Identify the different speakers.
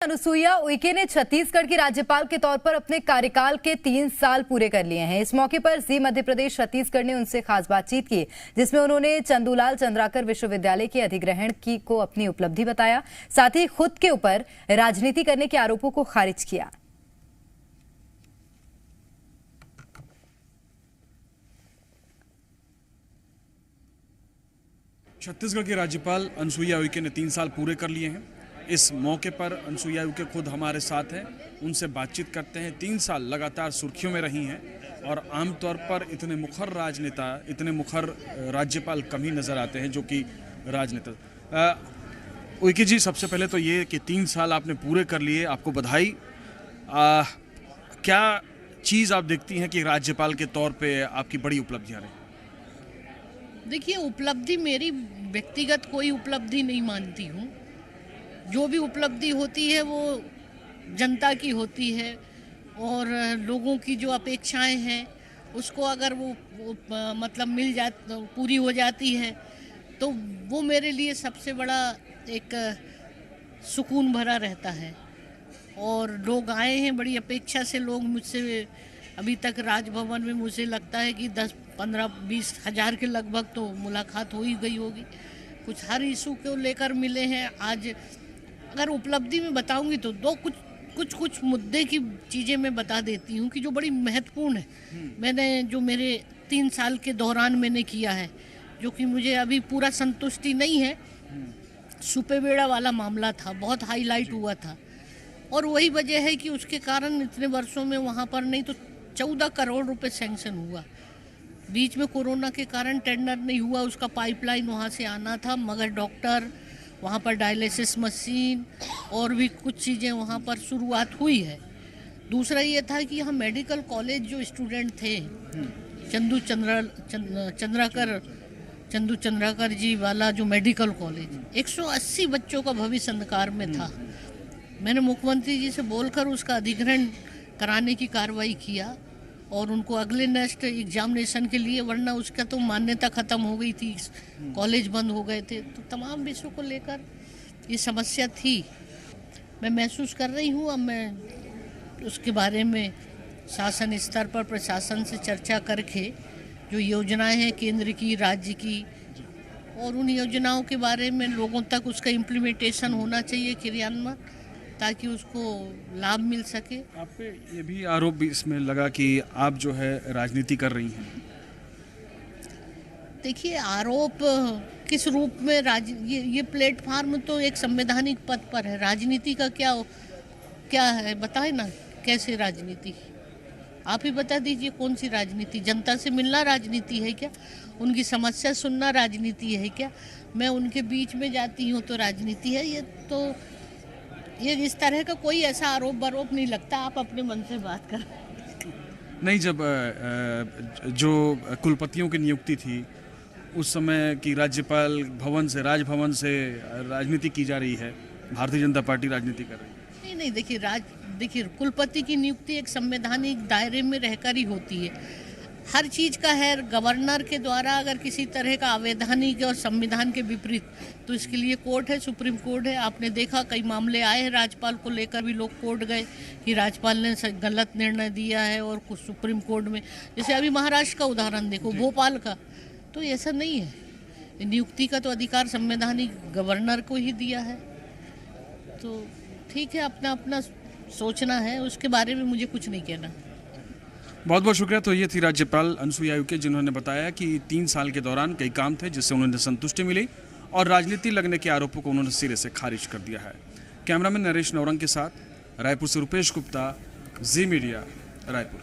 Speaker 1: अनुसुईया उइके ने छत्तीसगढ़ की राज्यपाल के तौर पर अपने कार्यकाल के 3 साल पूरे कर लिए हैं। इस मौके पर जी मध्य प्रदेश छत्तीसगढ़ ने उनसे खास बातचीत की, जिसमें उन्होंने चंदूलाल चंद्राकर विश्वविद्यालय के अधिग्रहण की को अपनी उपलब्धि बताया। साथ ही खुद के ऊपर राजनीति करने के आरोपों को खारिज किया।
Speaker 2: छत्तीसगढ़ की राज्यपाल अनुसुईया उइके ने 3 साल पूरे कर लिए हैं। इस मौके पर अनुसुईया उइके खुद हमारे साथ हैं, उनसे बातचीत करते हैं। 3 साल लगातार सुर्खियों में रही हैं और आमतौर पर इतने मुखर राजनेता, इतने मुखर राज्यपाल कम ही नज़र आते हैं जो कि राजनेता। उइके जी, सबसे पहले तो ये कि 3 साल आपने पूरे कर लिए, आपको बधाई। क्या चीज़ आप देखती हैं कि राज्यपाल के तौर पे आपकी बड़ी उपलब्धियाँ रही?
Speaker 3: देखिए, उपलब्धि मेरी व्यक्तिगत कोई उपलब्धि नहीं मानती हूँ। जो भी उपलब्धि होती है वो जनता की होती है और लोगों की जो अपेक्षाएं हैं उसको अगर वो मतलब पूरी हो जाती है तो वो मेरे लिए सबसे बड़ा एक सुकून भरा रहता है। और लोग आए हैं बड़ी अपेक्षा से, लोग मुझसे अभी तक राजभवन में मुझे लगता है कि 10, 15, 20 हज़ार के लगभग तो मुलाकात हो ही गई होगी। कुछ हर इशू को लेकर मिले हैं। आज अगर उपलब्धि में बताऊंगी तो कुछ मुद्दे की चीज़ें मैं बता देती हूँ कि जो बड़ी महत्वपूर्ण है। जो मेरे 3 साल के दौरान मैंने किया है, जो कि मुझे अभी पूरा संतुष्टि नहीं है। सुपेबेड़ा वाला मामला था, बहुत हाईलाइट हुआ था और वही वजह है कि उसके कारण इतने वर्षों में वहाँ पर नहीं तो 14 करोड़ रुपए सैंक्शन हुआ। बीच में कोरोना के कारण टेंडर नहीं हुआ, उसका पाइपलाइन वहाँ से आना था, मगर डॉक्टर वहाँ पर डायलिसिस मशीन और भी कुछ चीज़ें वहाँ पर शुरुआत हुई है। दूसरा ये था कि यहाँ मेडिकल कॉलेज जो स्टूडेंट थे, चंदू चंद्राकर जी वाला जो मेडिकल कॉलेज 180 बच्चों का भविष्य अंधकार में था। मैंने मुख्यमंत्री जी से बोलकर उसका अधिग्रहण कराने की कार्रवाई किया और उनको अगले नेक्स्ट एग्जामिनेशन के लिए, वरना उसका तो मान्यता ख़त्म हो गई थी, कॉलेज बंद हो गए थे। तो तमाम विषयों को लेकर ये समस्या थी। मैं महसूस कर रही हूँ, अब मैं उसके बारे में शासन स्तर पर प्रशासन से चर्चा करके जो योजनाएं हैं केंद्र की, राज्य की, और उन योजनाओं के बारे में लोगों तक उसका इम्प्लीमेंटेशन होना चाहिए, क्रियान्वयन, ताकि उसको लाभ मिल सके।
Speaker 2: आप पे ये भी आरोप भी इसमें लगा कि आप जो है राजनीति कर रही हैं।
Speaker 3: देखिए, आरोप किस रूप में ये प्लेटफार्म तो एक संवैधानिक पद पर है। राजनीति का क्या है बताए ना, कैसे राजनीति? आप ही बता दीजिए कौन सी राजनीति? जनता से मिलना राजनीति है क्या? उनकी समस्या सुनना राजनीति है क्या? मैं उनके बीच में जाती हूँ तो राजनीति है? ये इस तरह का कोई ऐसा आरोप बरोप नहीं लगता। आप अपने मन से बात कर।
Speaker 2: नहीं, जब जो कुलपतियों की नियुक्ति थी उस समय की राजभवन से राजनीति की जा रही है, भारतीय जनता पार्टी राजनीति कर रही है।
Speaker 3: नहीं, देखिए कुलपति की नियुक्ति एक संवैधानिक दायरे में रहकर ही होती है। हर चीज़ का है, गवर्नर के द्वारा अगर किसी तरह का अवैधानिक और संविधान के विपरीत, तो इसके लिए कोर्ट है, सुप्रीम कोर्ट है। आपने देखा कई मामले आए हैं राज्यपाल को लेकर भी, लोग कोर्ट गए कि राज्यपाल ने गलत निर्णय दिया है, और कुछ सुप्रीम कोर्ट में, जैसे अभी महाराष्ट्र का उदाहरण देखो, भोपाल का। तो ऐसा नहीं है, नियुक्ति का तो अधिकार संवैधानिक गवर्नर को ही दिया है। तो ठीक है, अपना अपना सोचना है, उसके बारे में मुझे कुछ नहीं कहना।
Speaker 2: बहुत बहुत शुक्रिया। तो ये थी राज्यपाल अनुसुईया उइके, जिन्होंने बताया कि 3 साल के दौरान कई काम थे जिससे उन्हें संतुष्टि मिली और राजनीति लगने के आरोपों को उन्होंने सिरे से खारिज कर दिया है। कैमरामैन नरेश नौरंग के साथ रायपुर से रुपेश गुप्ता, जी मीडिया, रायपुर।